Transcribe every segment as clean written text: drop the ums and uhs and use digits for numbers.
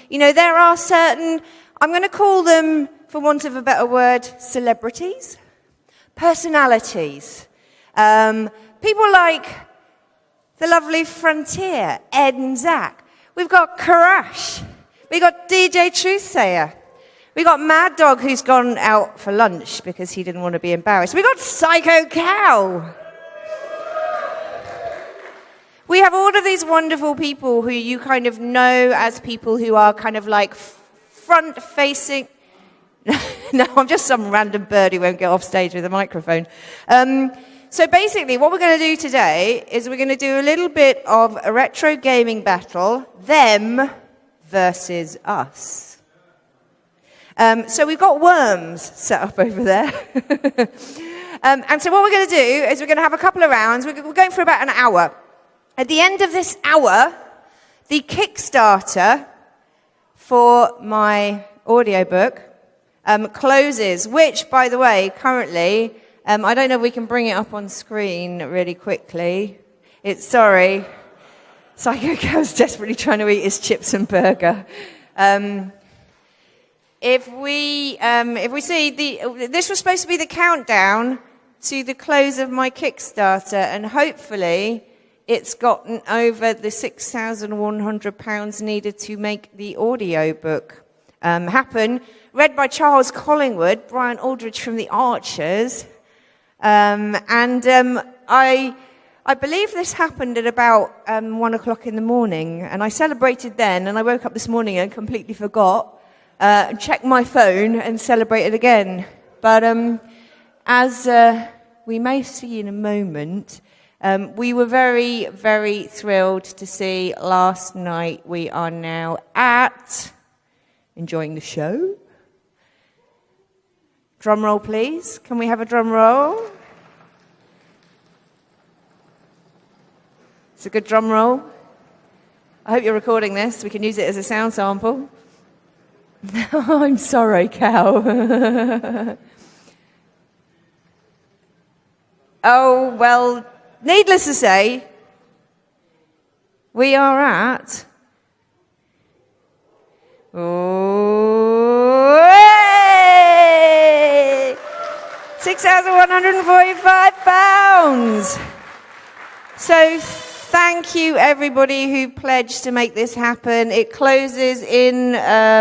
there are certain, I'm going to call them, for want of a better word, celebrities, personalities, people like the lovely Frontier, Ed and Zach. We've got Karash. We've got DJ Truthsayer. We've got Mad Dog, who's gone out for lunch because he didn't want to be embarrassed. We've got Psycho Cow. We have all of these wonderful people who you kind of know as people who are kind of like front-facing. No, I'm just some random bird who won't get off stage with a microphone. So basically, what we're going to do today is we're going to do a little bit of a retro gaming battle, them versus us. So we've got worms set up over there. And so what we're going to do is we're going to have a couple of rounds. We're going for about an hour. At the end of this hour, the Kickstarter for my audiobook closes, which, by the way, currently, I don't know if we can bring it up on screen really quickly. Sorry. Psycho Cow's desperately trying to eat his chips and burger. If we see this was supposed to be the countdown to the close of my Kickstarter, and hopefully it's gotten over the £6,100 needed to make the audiobook happen. Read by Charles Collingwood, Brian Aldridge from The Archers. I believe this happened at about 1 o'clock in the morning, and I celebrated then, and I woke up this morning and completely forgot, and checked my phone and celebrated again. But as we may see in a moment, we were very, very thrilled to see last night. We are now at enjoying the show. Drum roll, please. Can we have a drum roll? It's a good drum roll. I hope you're recording this. We can use it as a sound sample. I'm sorry, Cow. Oh, well, needless to say, we are at... £6,145. So thank you, everybody who pledged to make this happen. It closes in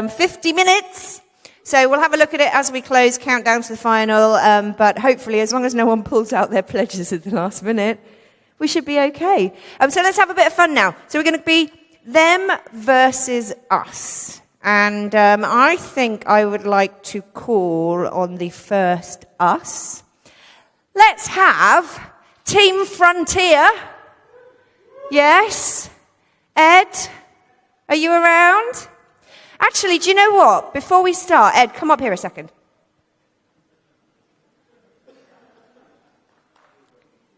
50 minutes. So we'll have a look at it as we close, count down to the final. But hopefully, as long as no one pulls out their pledges at the last minute, we should be okay. So let's have a bit of fun now. So we're going to be them versus us. And I think I would like to call on the first us. Let's have Team Frontier. Yes? Ed, are you around? Actually, do you know what? Before we start, Ed, come up here a second.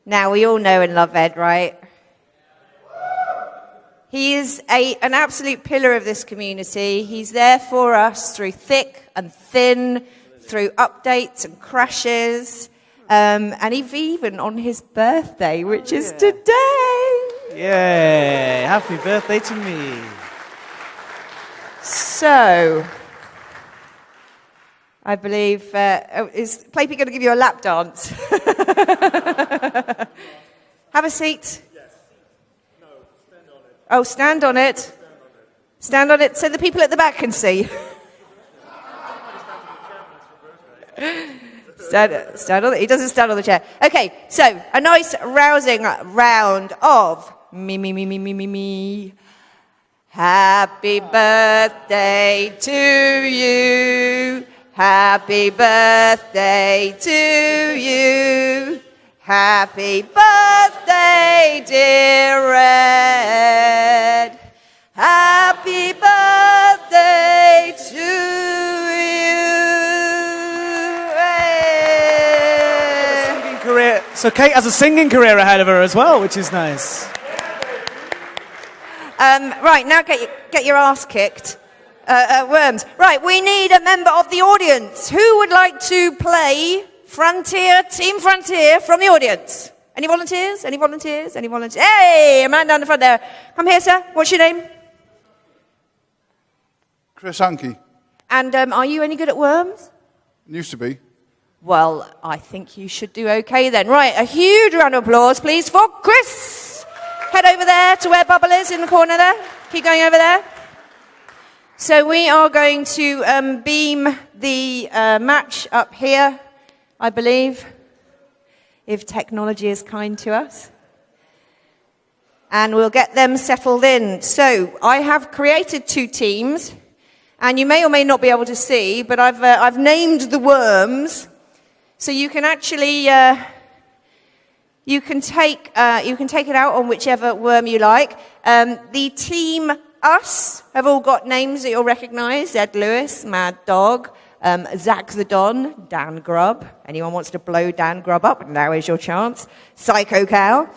Now, we all know and love Ed, right? He is an absolute pillar of this community. He's there for us through thick and thin, through updates and crashes, and even on his birthday, which is today. Yay! Happy birthday to me. So, I believe, is Playpy going to give you a lap dance? Have a seat. Oh, stand on it. Stand on it so the people at the back can see. Stand on it. He doesn't stand on the chair. Okay, so a nice rousing round of me. Happy birthday to you. Happy birthday to you. Happy birthday, dear Ed. Happy birthday to you. Singing career. So Kate has a singing career ahead of her as well, which is nice. Right, now get your ass kicked. Worms. Right, we need a member of the audience. Who would like to play Frontier, Team Frontier from the audience? Any volunteers? Any volunteers? Any volunteers? Hey, a man down the front there. Come here, sir. What's your name? Chris Hankey. And are you any good at worms? Used to be. Well, I think you should do okay then. Right, a huge round of applause, please, for Chris. Head over there to where Bubble is in the corner there. Keep going over there. So we are going to beam the match up here, I believe, if technology is kind to us. And we'll get them settled in. So I have created 2 teams, and you may or may not be able to see, but I've named the worms. So you can actually you can take it out on whichever worm you like. The team us have all got names that you'll recognise: Ed Lewis, Mad Dog, Zach the Don, Dan Grubb. Anyone wants to blow Dan Grubb up? Now is your chance. Psycho Cow.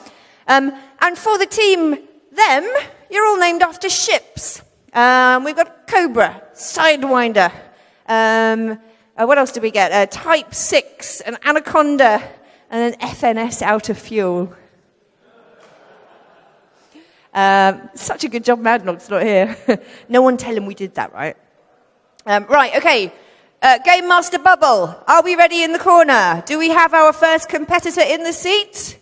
And for the team them, you're all named after ships. We've got Cobra, Sidewinder. What else did we get? Type 6, an Anaconda, and an FNS out of fuel. Such a good job Mad Dog's not here. No one tell him we did that, right? Right, okay. Game Master Bubble, are we ready in the corner? Do we have our first competitor in the seat?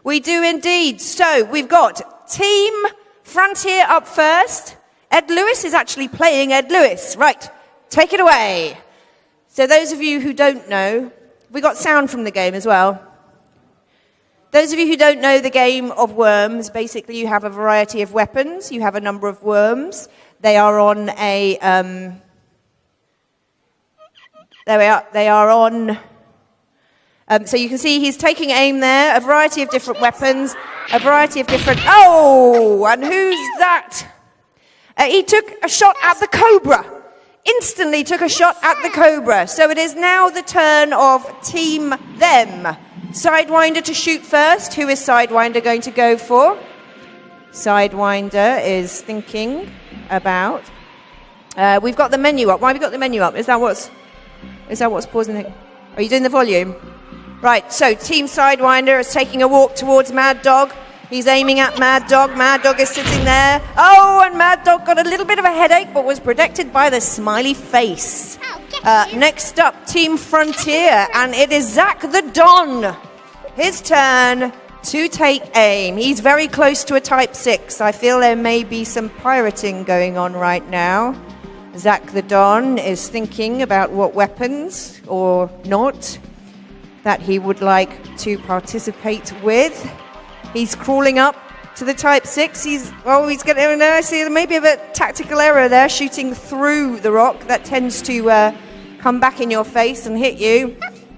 We do indeed. So we've got Team Frontier up first. Ed Lewis is actually playing Ed Lewis. Right, take it away. So those of you who don't know, we got sound from the game as well. Those of you who don't know the game of worms, basically you have a variety of weapons. You have a number of worms. They are on a... They are on... so you can see he's taking aim there. A variety of different weapons. A variety of different... Oh! And who's that? He took a shot at the Cobra. Instantly took a shot at the Cobra. So it is now the turn of Team Them. Sidewinder to shoot first. Who is Sidewinder going to go for? Sidewinder is thinking about... we've got the menu up. Why have we got the menu up? Is that what's pausing it? Are you doing the volume? Right, so Team Sidewinder is taking a walk towards Mad Dog. He's aiming at Mad Dog. Mad Dog is sitting there. Oh, and Mad Dog got a little bit of a headache, but was protected by the smiley face. Next up, Team Frontier, and it is Zach the Don. His turn to take aim. He's very close to a Type 6. I feel there may be some pirating going on right now. Zach the Don is thinking about what weapons, or not, that he would like to participate with. He's crawling up to the Type 6. He's getting there. I see there may be a bit of tactical error there, shooting through the rock. That tends to come back in your face and hit you.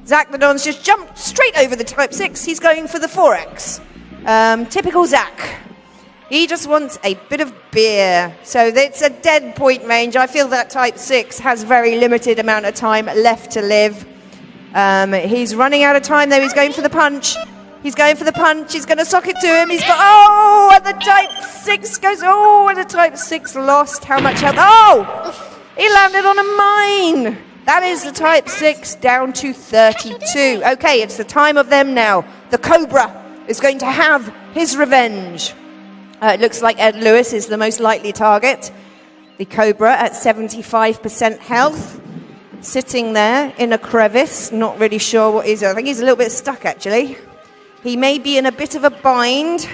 Zach the Don's just jumped straight over the Type 6. He's going for the 4X. Typical Zach. He just wants a bit of beer. So it's a dead point range. I feel that Type 6 has very limited amount of time left to live. He's running out of time, though. He's going for the punch. He's going for the punch. He's going to sock it to him. He's got... Oh! And the Type 6 goes... Oh! And the Type 6 lost. How much health? Oh! He landed on a mine. That is the Type 6 down to 32. Okay, it's the time of them now. The Cobra is going to have his revenge. It looks like Ed Lewis is the most likely target. The Cobra at 75% health. Sitting there in a crevice. Not really sure what he's... I think he's a little bit stuck, actually. He may be in a bit of a bind.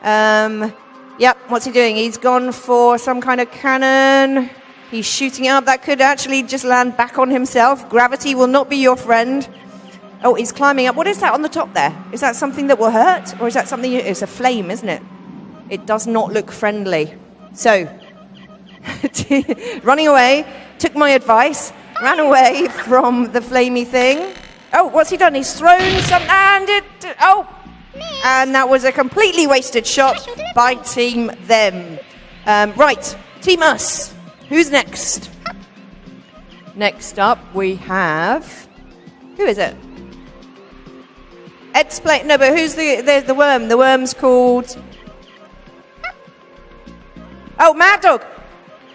Yep, what's he doing? He's gone for some kind of cannon. He's shooting up. That could actually just land back on himself. Gravity will not be your friend. Oh, he's climbing up. What is that on the top there? Is that something that will hurt? Or is that something... It's a flame, isn't it? It does not look friendly. So, running away, took my advice, ran away from the flamey thing. Oh, what's he done? He's thrown some... And it... Oh! And that was a completely wasted shot by Team Them. Right, Team Us. Who's next? Next up, we have... Who is it? Ed's playing... No, but who's the worm? The worm's called... Oh, Mad Dog!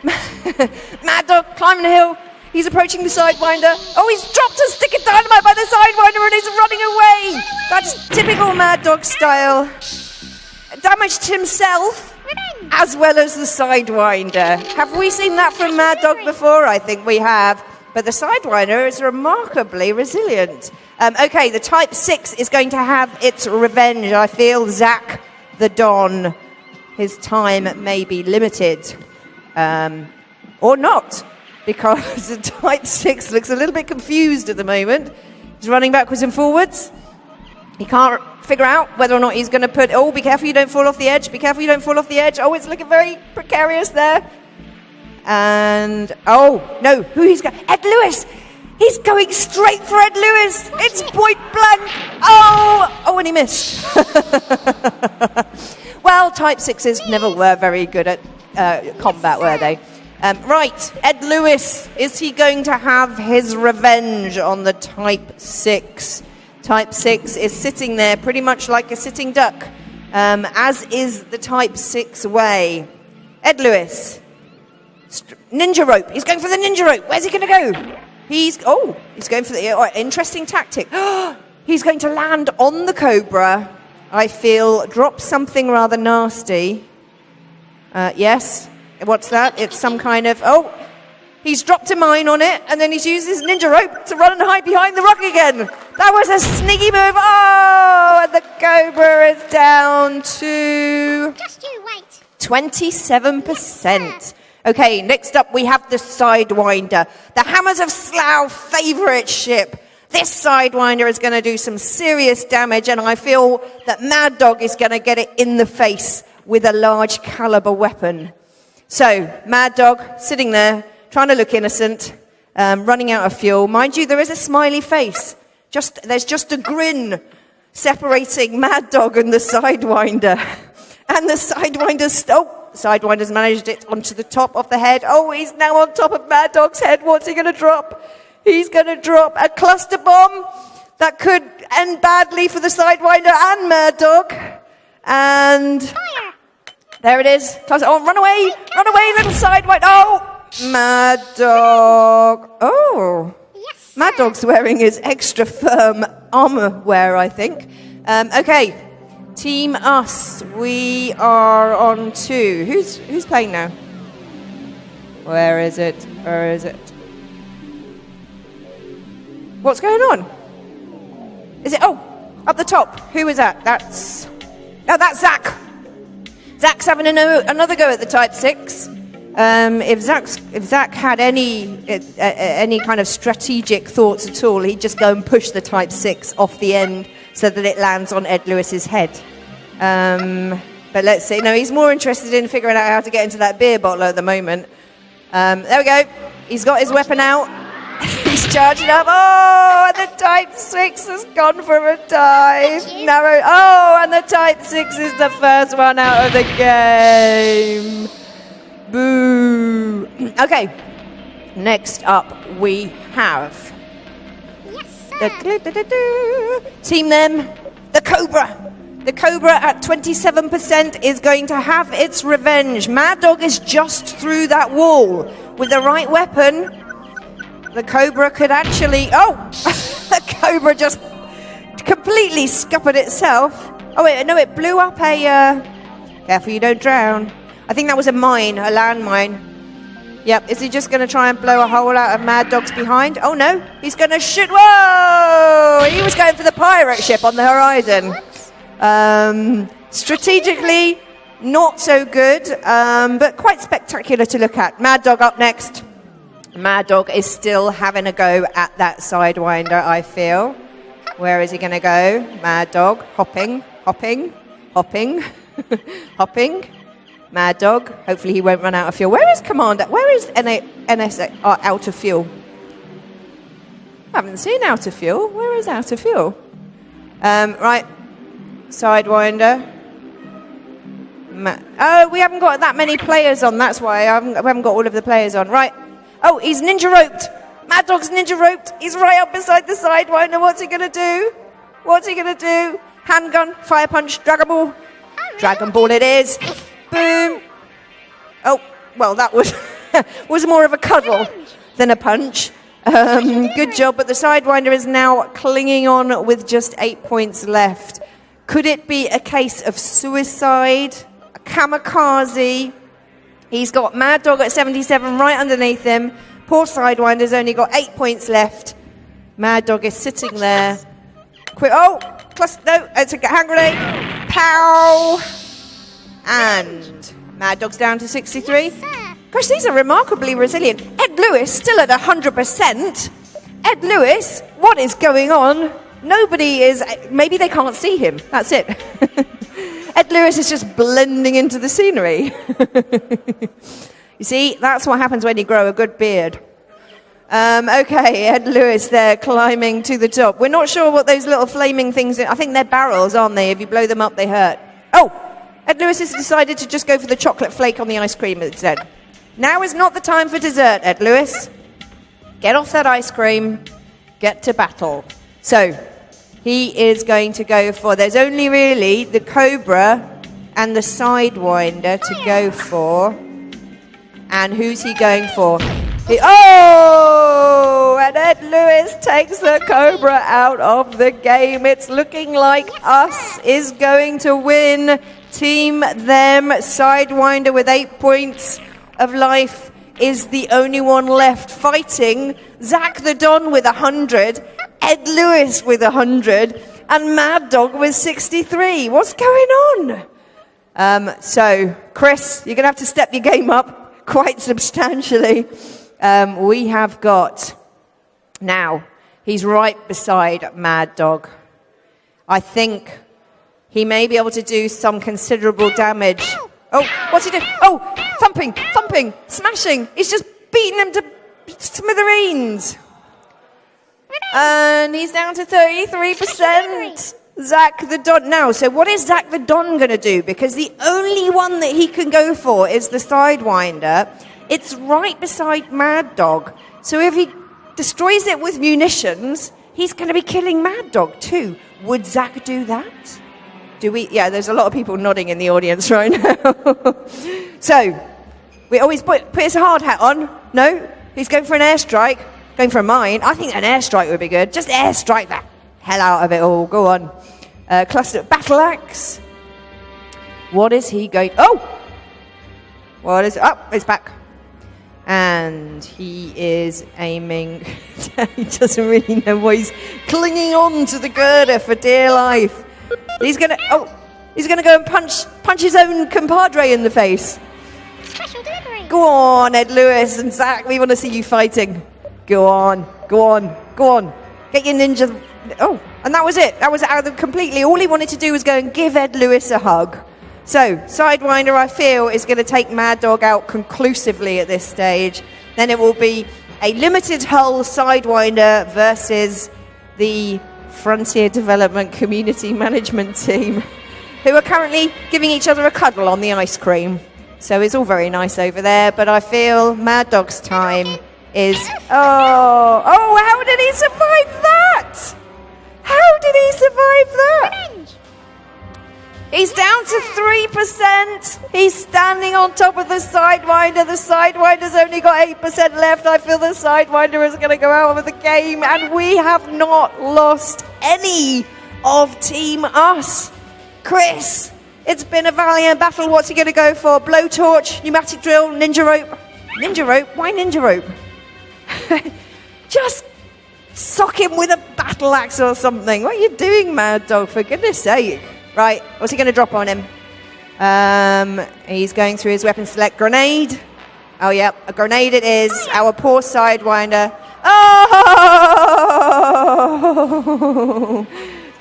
Mad Dog climbing the hill. He's approaching the Sidewinder. Oh, he's dropped a stick of dynamite by the Sidewinder and he's running away. That's typical Mad Dog style. Damaged himself. as well as the Sidewinder. Have we seen that from Mad Dog before? I think we have. But the Sidewinder is remarkably resilient. Okay, the Type 6 is going to have its revenge. I feel Zach the Don, his time may be limited. Or not, because the Type 6 looks a little bit confused at the moment. He's running backwards and forwards. He can't figure out whether or not he's going to put... Oh, be careful you don't fall off the edge. Be careful you don't fall off the edge. Oh, it's looking very precarious there. And... Oh, no. Who he's going... Ed Lewis! He's going straight for Ed Lewis. It's point blank. Oh, and he missed. Well, Type 6s never were very good at combat, were they? Right, Ed Lewis, is he going to have his revenge on the Type 6? Type 6 is sitting there pretty much like a sitting duck, as is the Type 6 way. Ed Lewis, ninja rope. He's going for the ninja rope. Where's he going to go? He's going for the interesting tactic. He's going to land on the Cobra. I feel drop something rather nasty. Yes. What's that? It's some kind of... Oh, he's dropped a mine on it, and then he's used his ninja rope to run and hide behind the rock again. That was a sneaky move. Oh, and the Cobra is down to... Just you wait. 27%. Okay, next up we have the Sidewinder. The Hammers of Slough favourite ship. This Sidewinder is going to do some serious damage, and I feel that Mad Dog is going to get it in the face with a large caliber weapon. So, Mad Dog sitting there, trying to look innocent, running out of fuel. Mind you, there is a smiley face. There's just a grin separating Mad Dog and the Sidewinder. And the Sidewinder's managed it onto the top of the head. Oh, he's now on top of Mad Dog's head. What's he going to drop? He's going to drop a cluster bomb that could end badly for the Sidewinder and Mad Dog. And Fire. There it is. Oh, run away, little Sidewinder. Oh, Mad Dog. Oh, Yes. Mad Dog's wearing his extra firm armor wear, I think. Okay, Team Us. We are on 2. Who's playing now? Where is it? What's going on? Is it? Oh, up the top. Who is that? That's Zach. Zach's having another go at the Type 6. If Zach had any kind of strategic thoughts at all, he'd just go and push the Type 6 off the end so that it lands on Ed Lewis's head. But let's see. No, he's more interested in figuring out how to get into that beer bottle at the moment. There we go. He's got his weapon out. He's charging up. Oh, and the Type 6 has gone for a dive. Narrow. Oh, and the Type 6 is the first one out of the game. Boo. Okay. Next up, we have... Yes, sir. Team them, the Cobra. The Cobra at 27% is going to have its revenge. Mad Dog is just through that wall. With the right weapon... The Cobra could actually... Oh! The Cobra just completely scuppered itself. Oh, wait, no, it blew up a... Careful you don't drown. I think that was a mine, a landmine. Yep, is he just going to try and blow a hole out of Mad Dog's behind? Oh, no, he's going to shoot... Whoa! He was going for the pirate ship on the horizon. Strategically, not so good, but quite spectacular to look at. Mad Dog up next. Mad Dog is still having a go at that Sidewinder, I feel. Where is he going to go? Mad Dog, hopping. Mad Dog, hopefully he won't run out of fuel. Where is Commander? Where is NSA out of fuel? I haven't seen out of fuel. Where is out of fuel? Right, Sidewinder. Oh, we haven't got that many players on, that's why. We haven't got all of the players on. Right. Oh, he's ninja roped. Mad Dog's ninja roped. He's right up beside the Sidewinder. What's he going to do? Handgun, fire punch, Dragon Ball. Dragon Ball it is. Boom. Oh, well, that was was more of a cuddle than a punch. Good job, but the Sidewinder is now clinging on with just 8 points left. Could it be a case of suicide? Kamikaze. He's got Mad Dog at 77 right underneath him. Poor Sidewinder's only got 8 points left. Mad Dog is sitting there. Quick! Oh, no, it's a hand grenade. Pow! And Mad Dog's down to 63. Yes, sir. Gosh, these are remarkably resilient. Ed Lewis still at 100%. Ed Lewis, what is going on? Nobody is. Maybe they can't see him. That's it. Ed Lewis is just blending into the scenery. You see, that's what happens when you grow a good beard. Okay, Ed Lewis there climbing to the top. We're not sure what those little flaming things are. I think they're barrels, aren't they? If you blow them up, they hurt. Oh, Ed Lewis has decided to just go for the chocolate flake on the ice cream instead. Now is not the time for dessert, Ed Lewis. Get off that ice cream. Get to battle. So, he is going to go for... There's only really the Cobra and the Sidewinder to go for. And who's he going for? Oh! And Ed Lewis takes the Cobra out of the game. It's looking like Us is going to win. Team Them. Sidewinder with 8 points of life is the only one left fighting. Zach the Don with 100. Ed Lewis with 100. And Mad Dog with 63. What's going on? So, Chris, you're going to have to step your game up quite substantially. We have got... Now, he's right beside Mad Dog. I think he may be able to do some considerable damage. Oh, what's he doing? Oh, thumping, smashing. He's just beating him to smithereens. And he's down to 33%. Zach the Don. Now, so what is Zach the Don going to do? Because the only one that he can go for is the Sidewinder. It's right beside Mad Dog. So if he destroys it with munitions, he's going to be killing Mad Dog too. Would Zach do that? Do we? Yeah, there's a lot of people nodding in the audience right now. So, we always put his hard hat on. No? He's going for an airstrike. Going for a mine. I think an airstrike would be good. Just airstrike the hell out of it all. Go on. Cluster battle axe. What is he going... Oh! What is... Oh, it's back. And he is aiming... He doesn't really know what he's clinging on to the girder for dear life. He's going to... Oh! He's going to go and punch his own compadre in the face. Special delivery. Go on, Ed Lewis and Zach. We want to see you fighting. Go on. Get your ninja... Oh, and that was it. That was out of completely... All he wanted to do was go and give Ed Lewis a hug. So, Sidewinder, I feel, is going to take Mad Dog out conclusively at this stage. Then it will be a limited hull Sidewinder versus the Frontier Development Community Management Team, who are currently giving each other a cuddle on the ice cream. So it's all very nice over there, but I feel Mad Dog's time is... Oh, how did he survive that? How did he survive that? He's down to 3%. He's standing on top of the Sidewinder. The Sidewinder's only got 8% left. I feel the Sidewinder is going to go out of the game. And we have not lost any of Team Us. Chris, it's been a valiant battle. What's he going to go for? Blowtorch, pneumatic drill, ninja rope. Ninja rope? Why ninja rope? Just sock him with a battle axe or something. What are you doing, Mad Dog? For goodness sake. Right, what's he going to drop on him? He's going through his weapon select. Grenade. Oh, yeah, a grenade it is. Our poor Sidewinder. Oh!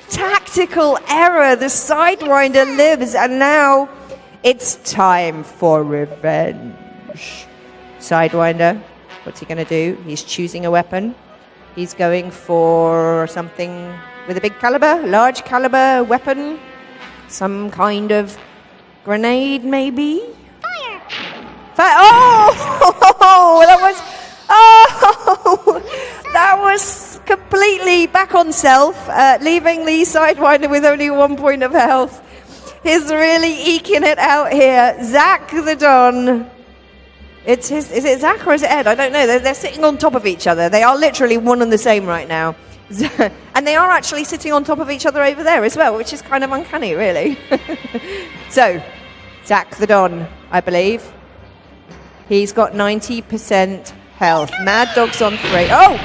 Tactical error. The Sidewinder lives, and now it's time for revenge. Sidewinder, what's he going to do? He's choosing a weapon. He's going for something with a big caliber, large caliber weapon. Some kind of grenade, maybe? Fire! Oh! That was completely back on self, leaving the Sidewinder with only 1 point of health. He's really eking it out here. Zach the Don. Is it Zach or is it Ed? I don't know. They're sitting on top of each other. They are literally one and the same right now. And they are actually sitting on top of each other over there as well, which is kind of uncanny, really. So, Zach the Don, I believe. He's got 90% health. Mad Dog's on 3. Oh!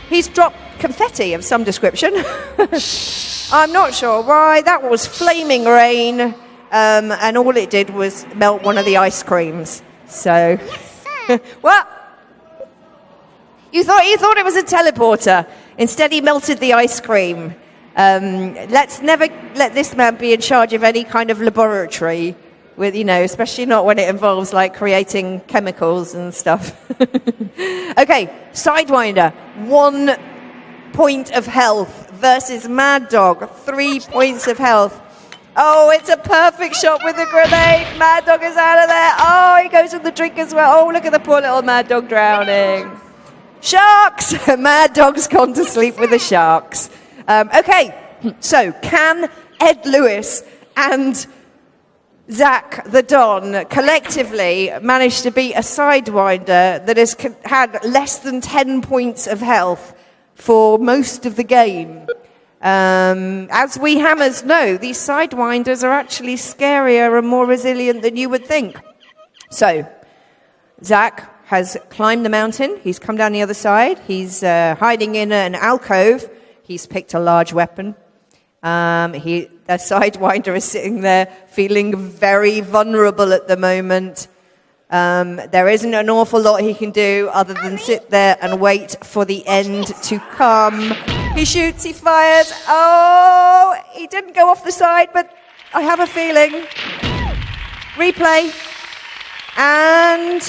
He's dropped confetti of some description. I'm not sure why. That was flaming rain. And all it did was melt one of the ice creams. So, well, you thought it was a teleporter. Instead, he melted the ice cream. Let's never let this man be in charge of any kind of laboratory, with especially not when it involves like creating chemicals and stuff. Okay, Sidewinder, 1 point of health versus Mad Dog, 3 points of health. Oh, it's a perfect shot with the grenade. Mad Dog is out of there. Oh, he goes with the drink as well. Oh, look at the poor little Mad Dog drowning. Sharks! Mad Dog's gone to sleep with the sharks. Okay, so can Ed Lewis and Zach the Don collectively manage to beat a Sidewinder that has had less than 10 points of health for most of the game? As we hammers know, these Sidewinders are actually scarier and more resilient than you would think. So, Zach has climbed the mountain. He's come down the other side. He's hiding in an alcove. He's picked a large weapon. The Sidewinder is sitting there feeling very vulnerable at the moment. There isn't an awful lot he can do other than sit there and wait for the end to come. He shoots, he fires. Oh, he didn't go off the side, but I have a feeling. Replay. And...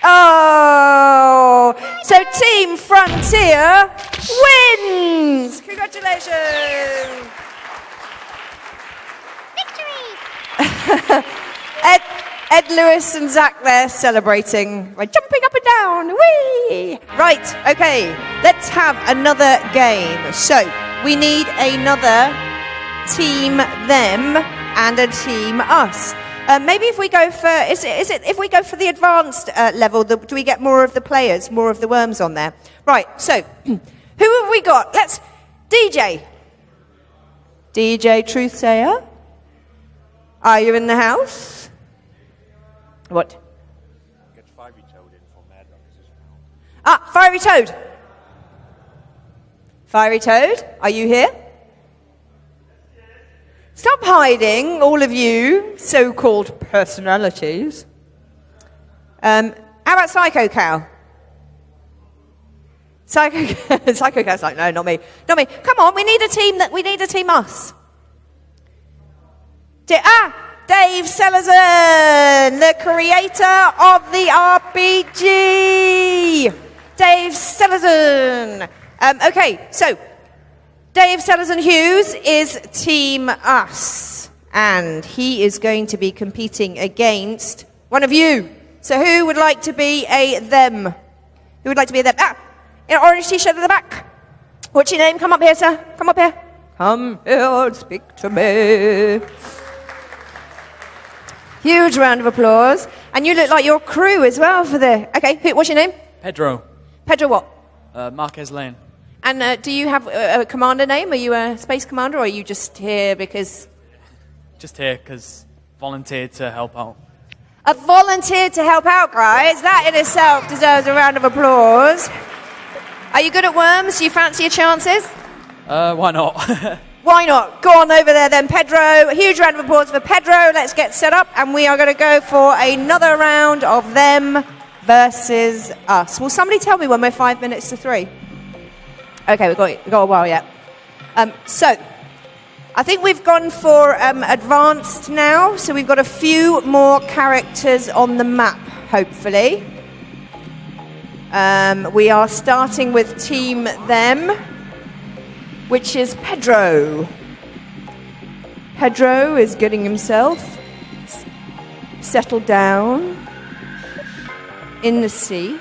oh! So Team Frontier wins! Congratulations! Victory! Ed Lewis and Zach there celebrating by jumping up and down. Whee! Right, okay, let's have another game. So, we need another team them and a team us. Maybe if we go for if we go for the advanced level, do we get more of the players, more of the worms on there? Right, so who have we got? Let's DJ Truthsayer. Are you in the house? What? Get Fiery Toad in for Mad Dog as well. Ah, Fiery Toad. Fiery Toad, are you here? Stop hiding, all of you so-called personalities. How about Psycho Cow? Psycho Cow's like, no, not me. Not me. Come on, we need a team us. Dave Selazan, the creator of the RPG. Dave Selazan. Okay, so Dave Selazan Hughes is Team Us, and he is going to be competing against one of you. So who would like to be a them? Who would like to be a them? In an orange t-shirt at the back. What's your name? Come up here, sir. Come up here. Come here and speak to me. Huge round of applause. And you look like your crew as well for the... Okay, what's your name? Pedro. Pedro what? Marquez Lane. And do you have a commander name? Are you a space commander, or are you just here because... Just here because volunteered to help out. A volunteer to help out, guys. That in itself deserves a round of applause. Are you good at worms? Do you fancy your chances? Why not? Why not? Go on over there then, Pedro. A huge round of applause for Pedro. Let's get set up, and we are going to go for another round of them versus us. Will somebody tell me when we're 5 minutes to 3? Okay, we've got a while yet. So, I think we've gone for advanced now, so we've got a few more characters on the map, hopefully. We are starting with Team Them, which is Pedro. Pedro is getting himself settled down in the seat.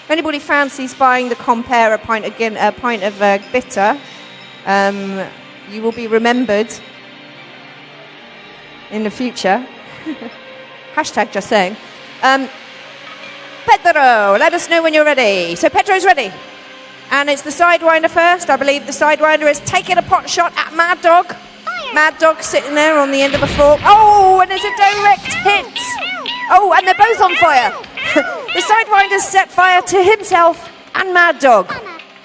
If anybody fancies buying the compare a pint of bitter, you will be remembered in the future. Hashtag just saying. Pedro, let us know when you're ready. So Pedro's ready. And it's the Sidewinder first. I believe the Sidewinder is taking a pot shot at Mad Dog. Fire! Mad Dog sitting there on the end of a fork. Oh, and it's a direct hit. Oh, and they're both on fire. The Sidewinder's set fire to himself and Mad Dog.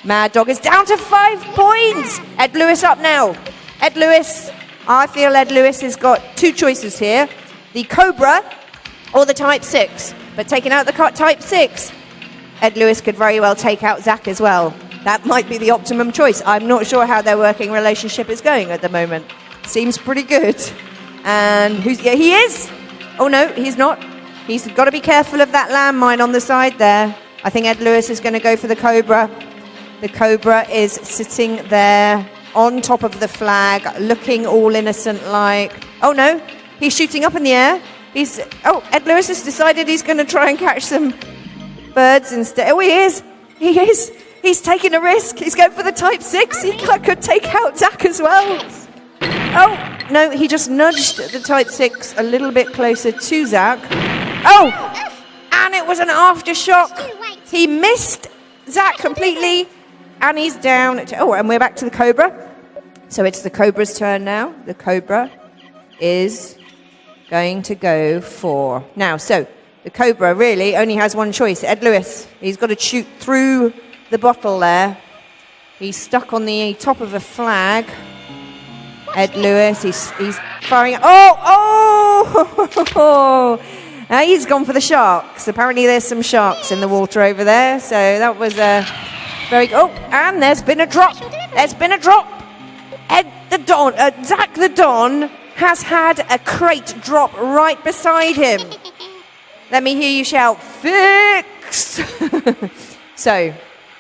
Mad Dog is down to 5 points. Ed Lewis up now. Ed Lewis, I feel Ed Lewis has got 2 choices here. The Cobra or the Type 6. But taking out the Type 6, Ed Lewis could very well take out Zach as well. That might be the optimum choice. I'm not sure how their working relationship is going at the moment. Seems pretty good. And he is. Oh no, he's not. He's got to be careful of that landmine on the side there. I think Ed Lewis is going to go for the Cobra. The Cobra is sitting there on top of the flag, looking all innocent-like. Oh no, he's shooting up in the air. Ed Lewis has decided he's going to try and catch some birds instead. Oh, he is. He is. He's taking a risk. He's going for the Type 6. He could take out Zach as well. Oh, no, he just nudged the Type 6 a little bit closer to Zach. Oh, and it was an aftershock. He missed Zach completely, and he's down. And we're back to the Cobra. So it's the Cobra's turn now. The Cobra is going to go for... Now, so the Cobra really only has one choice. Ed Lewis, he's got to shoot through the bottle there. He's stuck on the top of a flag. Ed Lewis, he's firing... Oh! Now he's gone for the sharks. Apparently there's some sharks in the water over there. So that was a very... Oh, and there's been a drop. There's been a drop. Zach the Don has had a crate drop right beside him. Let me hear you shout, fix! So,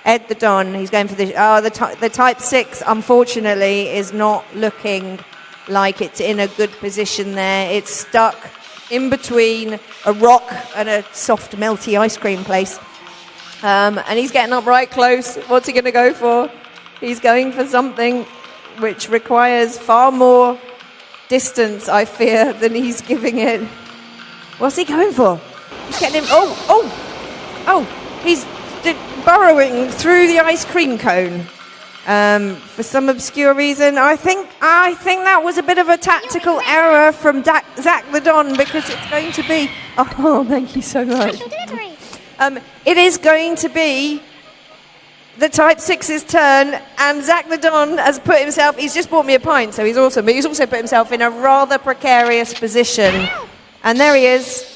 Ed the Don, he's going for the Type 6, unfortunately, is not looking like it's in a good position there. It's stuck in between a rock and a soft, melty ice cream place. And he's getting up right close. What's he going to go for? He's going for something which requires far more distance, I fear, than he's giving it. What's he going for? He's getting him. He's burrowing through the ice cream cone for some obscure reason. I think that was a bit of a tactical error from Zach the Don, because it's going to be. Oh, thank you so much. It is going to be the Type 6's turn, and Zach the Don has put himself... He's just bought me a pint, so he's awesome, but he's also put himself in a rather precarious position. And there he is,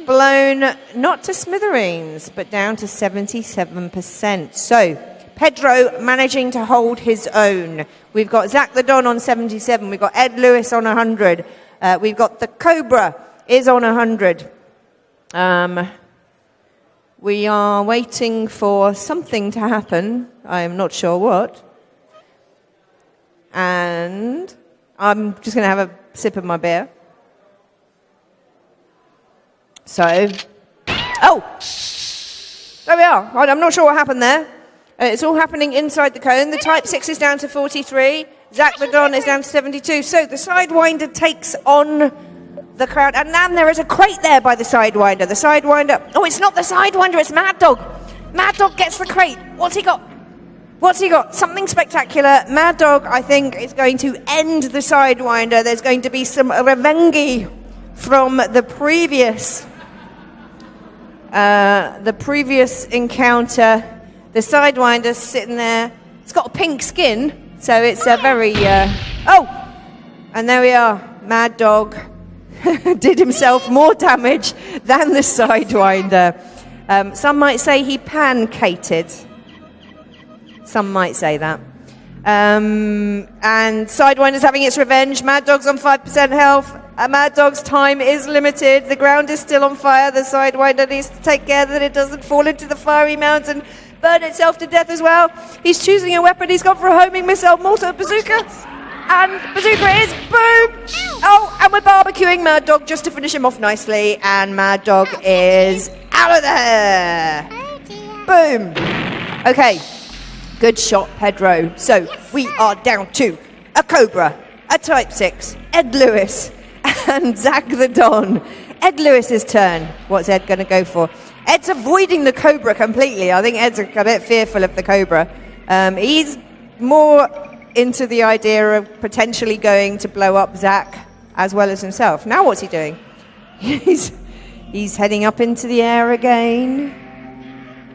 blown not to smithereens, but down to 77%. So, Pedro managing to hold his own. We've got Zach the Don on 77. We've got Ed Lewis on 100. We've got the Cobra is on 100. We are waiting for something to happen. I am not sure what. And I'm just going to have a sip of my beer. So, there we are. I'm not sure what happened there. It's all happening inside the cone. The Type 6 is down to 43. Zach the Don is down to 72. So the Sidewinder takes on the crowd. And then there is a crate there by the Sidewinder. The Sidewinder... Oh, it's not the Sidewinder, it's Mad Dog. Mad Dog gets the crate. What's he got? Something spectacular. Mad Dog, I think, is going to end the Sidewinder. There's going to be some revenge from the previous encounter. The Sidewinder's sitting there. It's got a pink skin, so it's a very... And there we are. Mad Dog did himself more damage than the Sidewinder. Some might say he pancated. Some might say that. And Sidewinder's having its revenge. Mad Dog's on 5% health. Mad Dog's time is limited. The ground is still on fire. The Sidewinder needs to take care that it doesn't fall into the fiery mountain, burn itself to death as well. He's choosing a weapon. He's gone for a homing missile, mortar, bazooka. And bazooka is boom! Oh, and we're barbecuing Mad Dog just to finish him off nicely. And Mad Dog is out of there. Boom. Okay. Good shot, Pedro. So we are down to a Cobra, a Type 6, Ed Lewis, and Zach the Don. Ed Lewis's turn. What's Ed going to go for? Ed's avoiding the Cobra completely. I think Ed's a bit fearful of the Cobra. He's more into the idea of potentially going to blow up Zach as well as himself. Now what's he doing? He's heading up into the air again.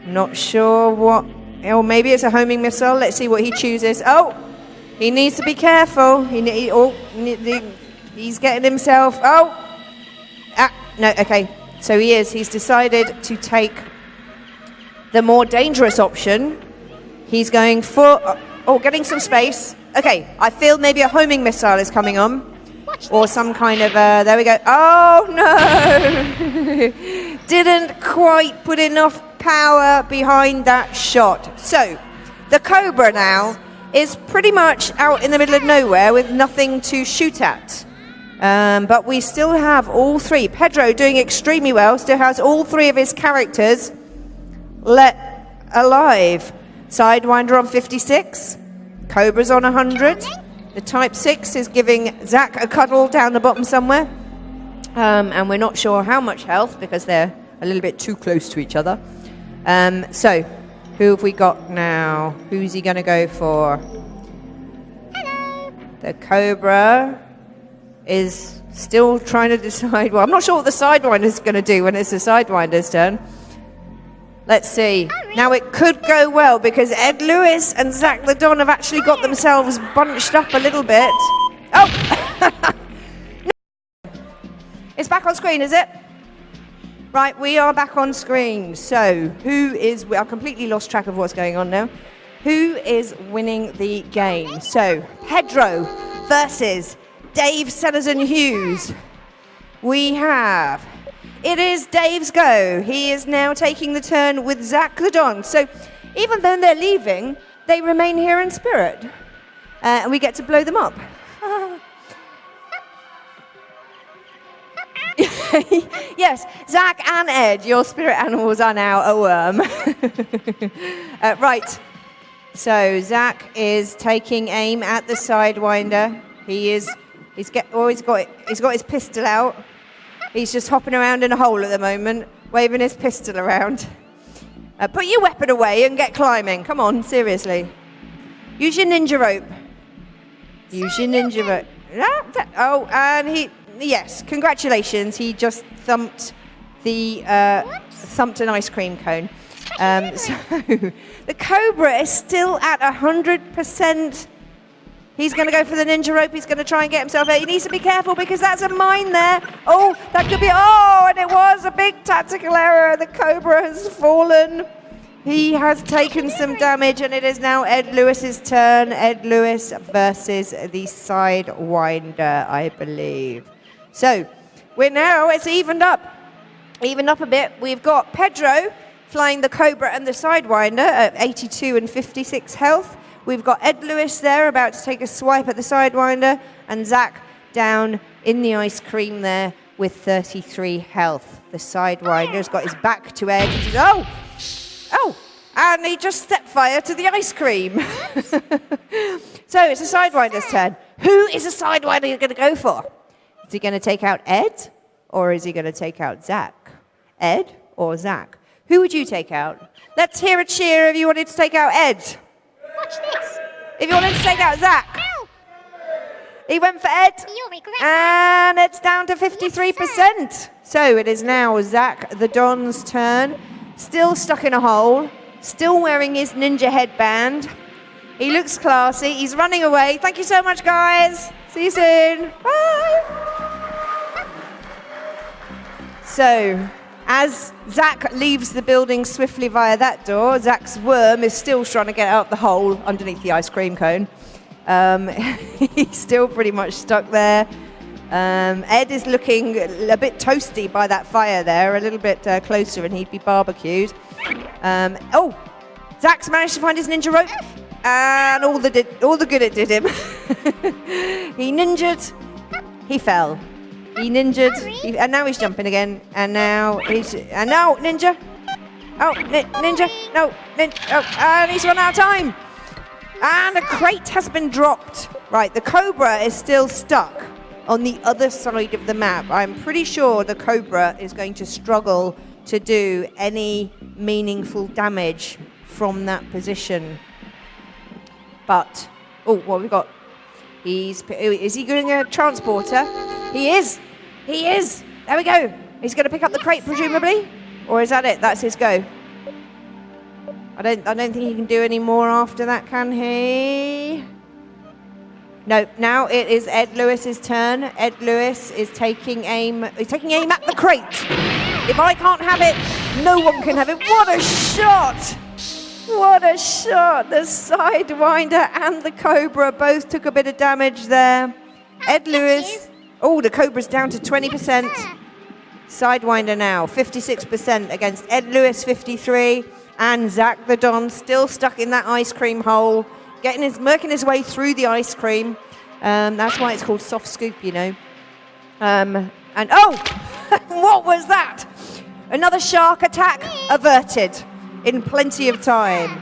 Not sure what... Or maybe it's a homing missile. Let's see what he chooses. Oh! He needs to be careful. He's getting himself... Oh! No, okay. So he is. He's decided to take the more dangerous option. He's going for... Oh, getting some space. Okay, I feel maybe a homing missile is coming on. Or some kind of... there we go. Oh, no! Didn't quite put enough power behind that shot. So, the Cobra now is pretty much out in the middle of nowhere with nothing to shoot at. But we still have all three. Pedro doing extremely well, still has all three of his characters alive. Sidewinder on 56, Cobra's on 100. The Type 6 is giving Zach a cuddle down the bottom somewhere. And we're not sure how much health because they're a little bit too close to each other. So, who have we got now? Who's he going to go for? Hello. The Cobra is still trying to decide. Well, I'm not sure what the Sidewinder's going to do when it's the Sidewinder's turn. Let's see. Now it could go well because Ed Lewis and Zach the Don have actually got themselves bunched up a little bit. Oh! No. It's back on screen, is it? Right, we are back on screen. So, I've completely lost track of what's going on now. Who is winning the game? So, Pedro versus Dave Sellers-Hughes. It is Dave's go. He is now taking the turn with Zach the Don. So, even though they're leaving, they remain here in spirit. And we get to blow them up. Yes, Zach and Ed, your spirit animals are now a worm. Right. So Zach is taking aim at the Sidewinder. He's got his pistol out. He's just hopping around in a hole at the moment, waving his pistol around. Put your weapon away and get climbing. Come on, seriously. Use your ninja rope. Use your ninja rope. Oh, and yes, congratulations. He just thumped an ice cream cone. So the Cobra is still at 100%. He's going to go for the ninja rope. He's going to try and get himself out. He needs to be careful because that's a mine there. Oh, that could be... Oh, and it was a big tactical error. The Cobra has fallen. He has taken some damage, and it is now Ed Lewis's turn. Ed Lewis versus the Sidewinder, I believe. So, it's evened up. Evened up a bit. We've got Pedro flying the Cobra and the Sidewinder at 82 and 56 health. We've got Ed Lewis there about to take a swipe at the Sidewinder, and Zach down in the ice cream there with 33 health. The Sidewinder's got his back to Ed. Oh, and he just stepped fire to the ice cream. So it's the Sidewinder's turn. Who is the Sidewinder going to go for? Is he going to take out Ed, or is he going to take out Zach? Ed or Zach? Who would you take out? Let's hear a cheer if you wanted to take out Ed. Watch this. If you wanted to take out Zach. Ow. He went for Ed. You'll regret that. And it's down to 53%. So it is now Zach the Don's turn. Still stuck in a hole. Still wearing his ninja headband. He looks classy. He's running away. Thank you so much, guys. See you soon. Bye. So, as Zach leaves the building swiftly via that door, Zach's worm is still trying to get out the hole underneath the ice cream cone. He's still pretty much stuck there. Ed is looking a bit toasty by that fire there, a little bit closer, and he'd be barbecued. Zach's managed to find his ninja rope, and all the good it did him. He ninjaed, he fell. He ninjaed, and now he's jumping again, and now ninja. Ninja, no, and he's run out of time. And a crate has been dropped. Right, the Cobra is still stuck on the other side of the map. I'm pretty sure the Cobra is going to struggle to do any meaningful damage from that position. But Oh, what have we got? Is he doing a transporter? He is. He is. There we go. He's going to pick up the crate, presumably? Or is that it? That's his go. I don't think he can do any more after that, can he? No, now it is Ed Lewis's turn. Ed Lewis is taking aim. He's taking aim at the crate. If I can't have it, no one can have it. What a shot! What a shot! The Sidewinder and the Cobra both took a bit of damage there. Ed Lewis. Oh, the Cobra's down to 20%. Sidewinder now, 56% against Ed Lewis, 53. And Zach the Don still stuck in that ice cream hole, working his way through the ice cream. That's why it's called soft scoop, you know. And oh, what was that? Another shark attack averted in plenty of time.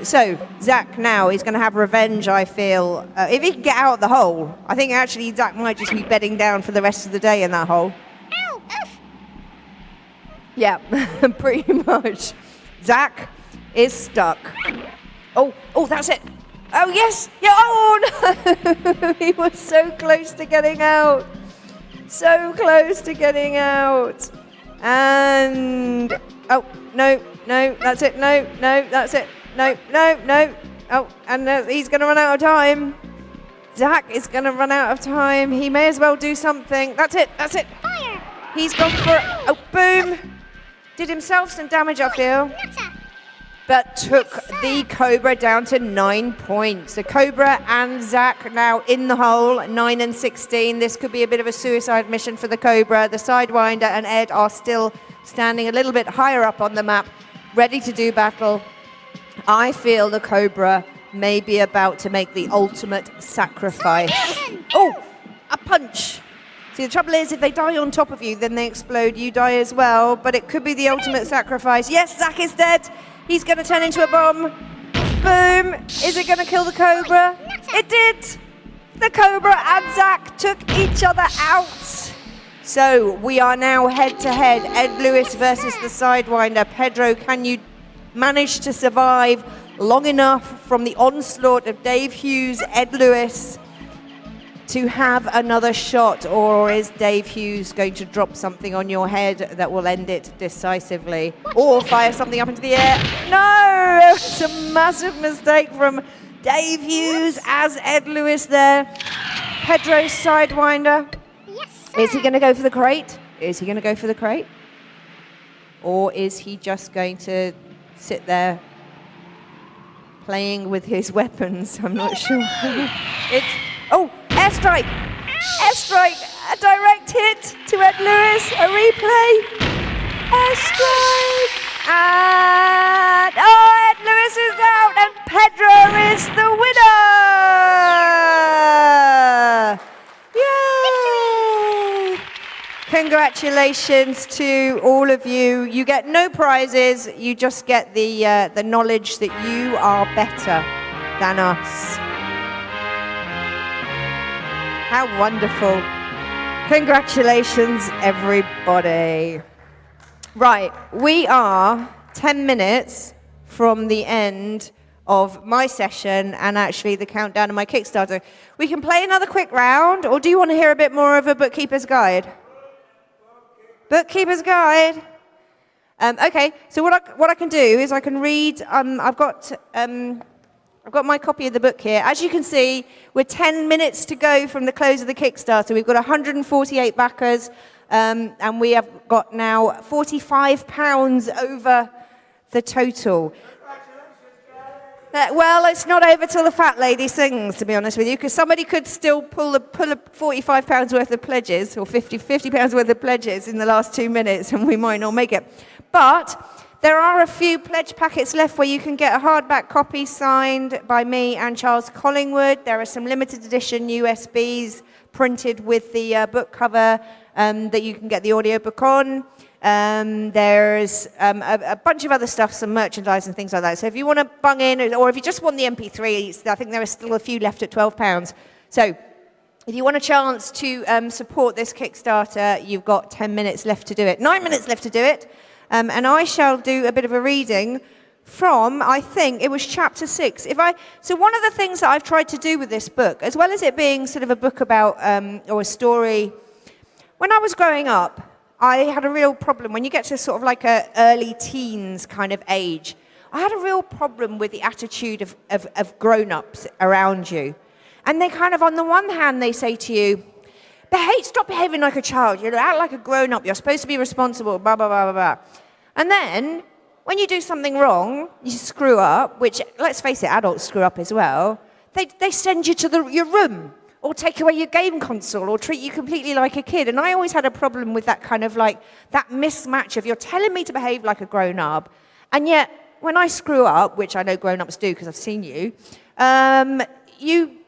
So Zach now is going to have revenge, I feel. If he can get out of the hole, I think actually Zach might just be bedding down for the rest of the day in that hole. Ow! Oof. Yeah, pretty much. Zach is stuck. Oh, that's it. Oh, yes. Yeah, oh, no. He was so close to getting out. So close to getting out. And, oh, no, that's it. No, that's it. No. Oh, and he's going to run out of time. Zach is going to run out of time. He may as well do something. That's it. Fire! He's gone for it. Oh, boom. Did himself some damage, I feel. But took the Cobra down to 9 points. The Cobra and Zach now in the hole, 9 and 16. This could be a bit of a suicide mission for the Cobra. The Sidewinder and Ed are still standing a little bit higher up on the map, ready to do battle. I feel the Cobra may be about to make the ultimate sacrifice. Oh, a punch. See, the trouble is, if they die on top of you, then they explode. You die as well, but it could be the ultimate sacrifice. Yes, Zach is dead. He's going to turn into a bomb. Boom. Is it going to kill the Cobra? It did. The Cobra and Zach took each other out. So we are now head-to-head. Ed Lewis versus the Sidewinder. Pedro, can you manage to survive long enough from the onslaught of Dave Hughes, Ed Lewis, to have another shot, or is Dave Hughes going to drop something on your head that will end it decisively? Or fire something up into the air? No! It's a massive mistake from Dave Hughes as Ed Lewis there. Pedro's Sidewinder. Yes, Is he going to go for the crate? Or is he just going to sit there playing with his weapons? I'm not sure. Oh, airstrike! Airstrike! A direct hit to Ed Lewis. A replay. Airstrike! And oh, Ed Lewis is out, and Pedro is the winner! Yay! Congratulations to all of you. You get no prizes. You just get the knowledge that you are better than us. How wonderful. Congratulations, everybody. Right, we are 10 minutes from the end of my session and actually the countdown of my Kickstarter. We can play another quick round, or do you want to hear a bit more of a Bookkeeper's Guide? Bookkeeper's Guide. Okay, so what I can do is I can read, I've got my copy of the book here. As you can see, we're 10 minutes to go from the close of the Kickstarter. We've got 148 backers, and we have got now £45 over the total. Well, it's not over till the fat lady sings, to be honest with you, because somebody could still pull a £45 worth of pledges, or £50 worth of pledges in the last 2 minutes, and we might not make it. But there are a few pledge packets left where you can get a hardback copy signed by me and Charles Collingwood. There are some limited edition USBs printed with the book cover that you can get the audiobook on. There's a bunch of other stuff, some merchandise and things like that. So if you want to bung in, or if you just want the MP3s, I think there are still a few left at £12. So if you want a chance to support this Kickstarter, you've got 10 minutes left to do it. 9 minutes left to do it. And I shall do a bit of a reading from, I think, it was chapter 6. So one of the things that I've tried to do with this book, as well as it being sort of a book about, or a story, when I was growing up, I had a real problem. When you get to sort of like a early teens kind of age, I had a real problem with the attitude of grown-ups around you. And they kind of, on the one hand, they say to you, stop behaving like a child, act like a grown-up, you're supposed to be responsible, blah, blah, blah, blah, blah. And then, when you do something wrong, you screw up, which, let's face it, adults screw up as well, they send you to your room, or take away your game console, or treat you completely like a kid. And I always had a problem with that kind of like, that mismatch of you're telling me to behave like a grown-up, and yet, when I screw up, which I know grown-ups do because I've seen you, you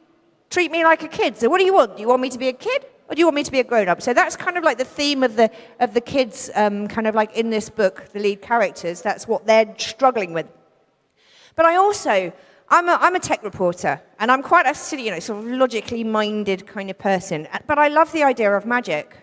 treat me like a kid. So what do you want? Do you want me to be a kid? Or do you want me to be a grown-up? So that's kind of like the theme of the kids, kind of like in this book, the lead characters. That's what they're struggling with. But I'm a tech reporter, and I'm quite a silly, sort of logically minded kind of person. But I love the idea of magic.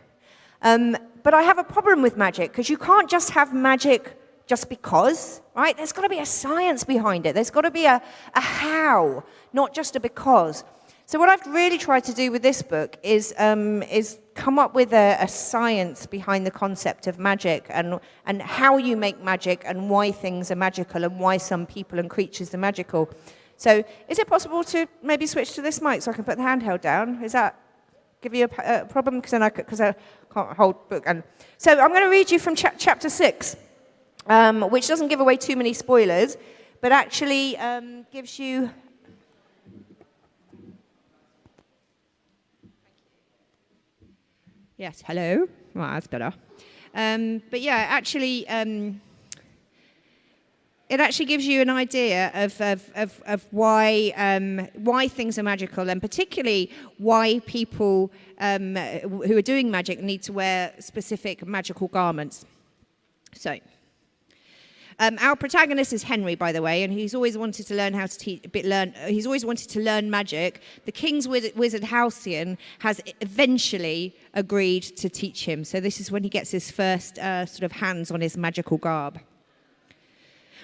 But I have a problem with magic, because you can't just have magic just because, right? There's got to be a science behind it. There's got to be a how, not just a because. So what I've really tried to do with this book is come up with a science behind the concept of magic and how you make magic and why things are magical and why some people and creatures are magical. So is it possible to maybe switch to this mic so I can put the handheld down? Is that give you a problem? Because I can't hold book. And so I'm going to read you from chapter 6, which doesn't give away too many spoilers, but actually gives you... Yes, hello. Well, that's better. But yeah, actually, it actually gives you an idea of why things are magical, and particularly why people who are doing magic need to wear specific magical garments. So, our protagonist is Henry, by the way, and he's always wanted to learn how to he's always wanted to learn magic. The king's wizard Halcyon has eventually agreed to teach him. So this is when he gets his first sort of hands on his magical garb.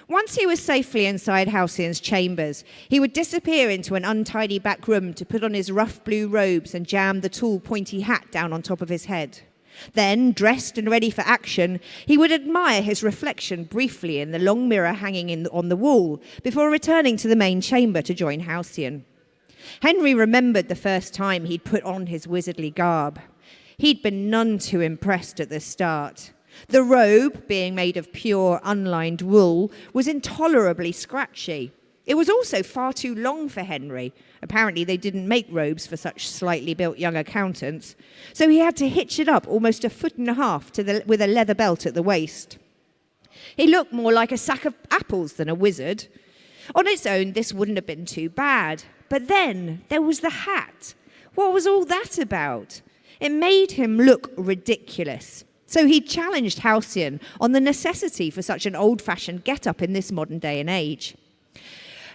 Once he was safely inside Halcyon's chambers, he would disappear into an untidy back room to put on his rough blue robes and jam the tall, pointy hat down on top of his head. Then, dressed and ready for action, he would admire his reflection briefly in the long mirror hanging on the wall before returning to the main chamber to join Halcyon. Henry remembered the first time he'd put on his wizardly garb. He'd been none too impressed at the start. The robe, being made of pure, unlined wool, was intolerably scratchy. It was also far too long for Henry. Apparently, they didn't make robes for such slightly built young accountants, so he had to hitch it up almost 1.5 feet with a leather belt at the waist. He looked more like a sack of apples than a wizard. On its own, this wouldn't have been too bad. But then there was the hat. What was all that about? It made him look ridiculous. So he challenged Halcyon on the necessity for such an old-fashioned get-up in this modern day and age.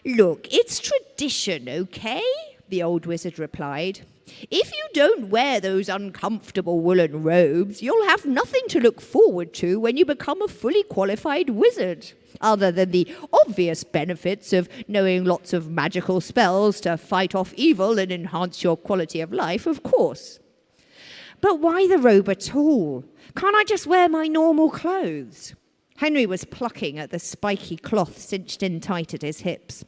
"Look, it's tradition, okay?" the old wizard replied. "If you don't wear those uncomfortable woolen robes, you'll have nothing to look forward to when you become a fully qualified wizard, other than the obvious benefits of knowing lots of magical spells to fight off evil and enhance your quality of life, of course." "But why the robe at all? Can't I just wear my normal clothes?" Henry was plucking at the spiky cloth cinched in tight at his hips.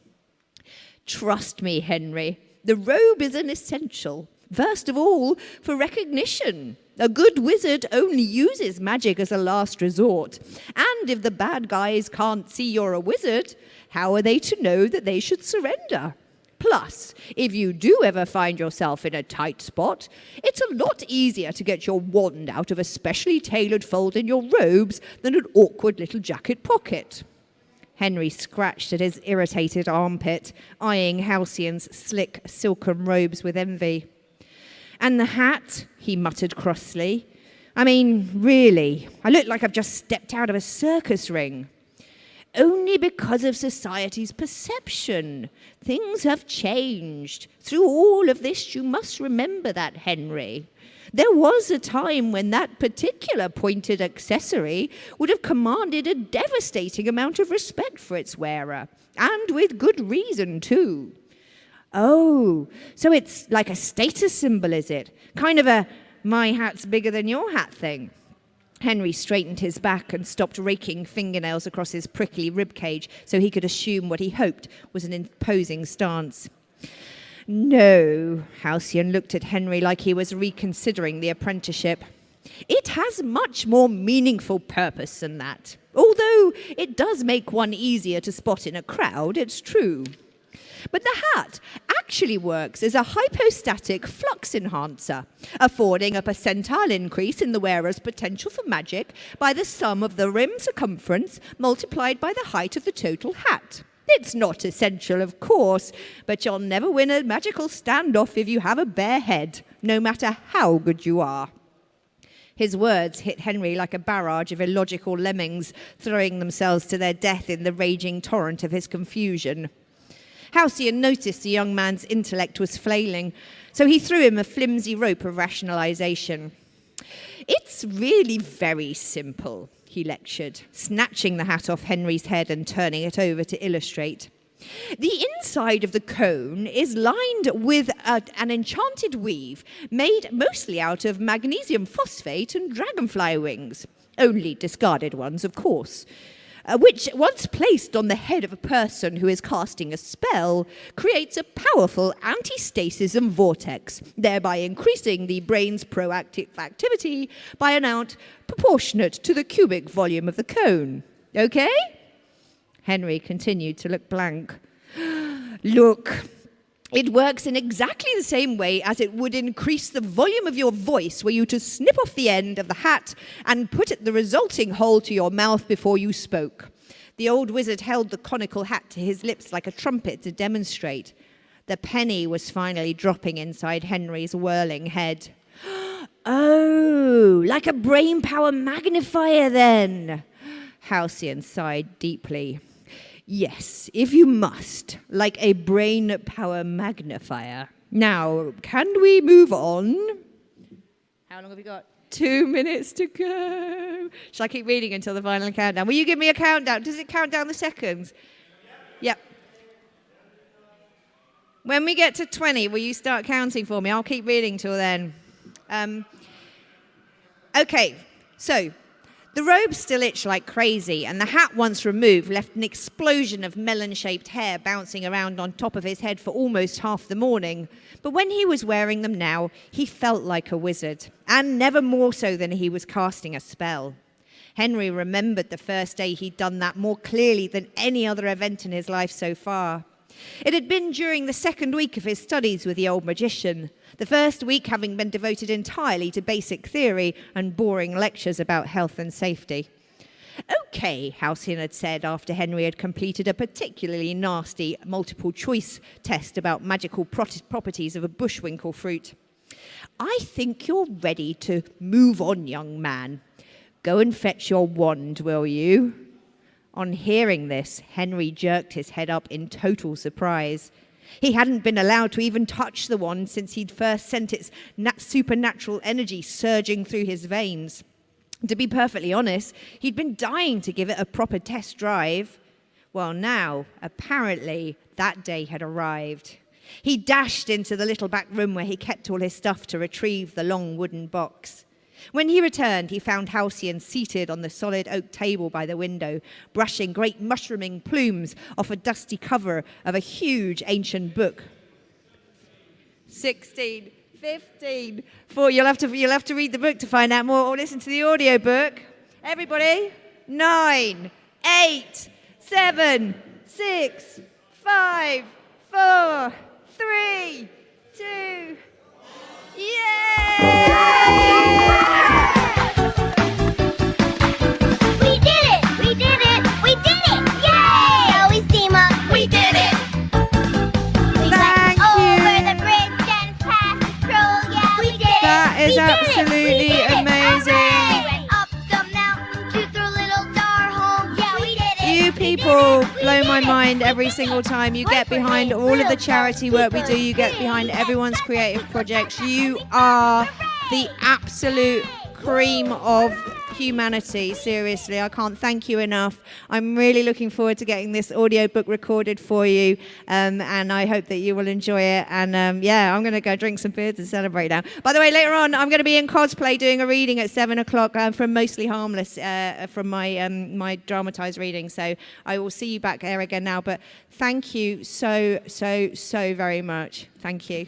"Trust me, Henry, the robe is an essential. First of all, for recognition. A good wizard only uses magic as a last resort. And if the bad guys can't see you're a wizard, how are they to know that they should surrender? Plus, if you do ever find yourself in a tight spot, it's a lot easier to get your wand out of a specially tailored fold in your robes than an awkward little jacket pocket." Henry scratched at his irritated armpit, eyeing Halcyon's slick, silken robes with envy. "And the hat?" he muttered crossly. "I mean, really, I look like I've just stepped out of a circus ring." "Only because of society's perception. Things have changed. Through all of this, you must remember that, Henry. There was a time when that particular pointed accessory would have commanded a devastating amount of respect for its wearer, and with good reason, too. Oh, so it's like a status symbol, is it? Kind of a my hat's bigger than your hat thing. Henry straightened his back and stopped raking fingernails across his prickly ribcage so he could assume what he hoped was an imposing stance. No, Halcyon looked at Henry like he was reconsidering the apprenticeship. It has much more meaningful purpose than that. Although it does make one easier to spot in a crowd, it's true. But the hat actually works as a hypostatic flux enhancer, affording a percentile increase in the wearer's potential for magic by the sum of the rim circumference multiplied by the height of the total hat. It's not essential, of course, but you'll never win a magical standoff if you have a bare head, no matter how good you are. His words hit Henry like a barrage of illogical lemmings throwing themselves to their death in the raging torrent of his confusion. Halcyon noticed the young man's intellect was flailing, so he threw him a flimsy rope of rationalization. It's really very simple, he lectured, snatching the hat off Henry's head and turning it over to illustrate. The inside of the cone is lined with an enchanted weave made mostly out of magnesium phosphate and dragonfly wings, only discarded ones, of course, which, once placed on the head of a person who is casting a spell, creates a powerful anti-stasis vortex, thereby increasing the brain's proactive activity by an amount proportionate to the cubic volume of the cone. Okay? Henry continued to look blank. Look, it works in exactly the same way as it would increase the volume of your voice were you to snip off the end of the hat and put the resulting hole to your mouth before you spoke. The old wizard held the conical hat to his lips like a trumpet to demonstrate. The penny was finally dropping inside Henry's whirling head. Oh, like a brain power magnifier then. Halcyon sighed deeply. Yes, if you must, like a brain power magnifier. Now, can we move on? How long have we got? 2 minutes to go. Shall I keep reading until the final countdown? Will you give me a countdown? Does it count down the seconds? Yep. When we get to 20, will you start counting for me? I'll keep reading till then. Okay, so the robes still itch like crazy, and the hat, once removed, left an explosion of melon-shaped hair bouncing around on top of his head for almost half the morning. But when he was wearing them now, he felt like a wizard, and never more so than he was casting a spell. Henry remembered the first day he'd done that more clearly than any other event in his life so far. It had been during the second week of his studies with the old magician, the first week having been devoted entirely to basic theory and boring lectures about health and safety. Okay, Halcyon had said after Henry had completed a particularly nasty multiple-choice test about magical properties of a bushwinkle fruit. I think you're ready to move on, young man. Go and fetch your wand, will you? On hearing this, Henry jerked his head up in total surprise. He hadn't been allowed to even touch the wand since he'd first sent its supernatural energy surging through his veins. To be perfectly honest, he'd been dying to give it a proper test drive. Well, now, apparently, that day had arrived. He dashed into the little back room where he kept all his stuff to retrieve the long wooden box. When he returned, he found Halcyon seated on the solid oak table by the window, brushing great mushrooming plumes off a dusty cover of a huge ancient book. 16, 15, 4. You'll have to read the book to find out more, or listen to the audio book. Everybody, 9, 8, 7, 6, 5, 4, 3, 2. Yay! We did it! We did it! We did it! Yay! Always team up. We did it! We Thank went you. over the bridge and past the troll. Yeah, we did it! That is We did it! absolutely We did it! amazing. Hooray! We went up the mountain to the little star home. Yeah, we did it! You We did people it! We blow did my it! mind We every did single it! time. You Wait get for behind it. all of the Little charity work we do. You get Keeper. behind everyone's creative Hooray! projects. You are the absolute cream of humanity. Seriously, I can't thank you enough. I'm really looking forward to getting this audiobook recorded for you, and I hope that you will enjoy it. And yeah, I'm going to go drink some beers and celebrate now. By the way, later on, I'm going to be in cosplay doing a reading at 7 o'clock from Mostly Harmless, from my dramatized reading. So I will see you back there again now. But thank you so very much. Thank you.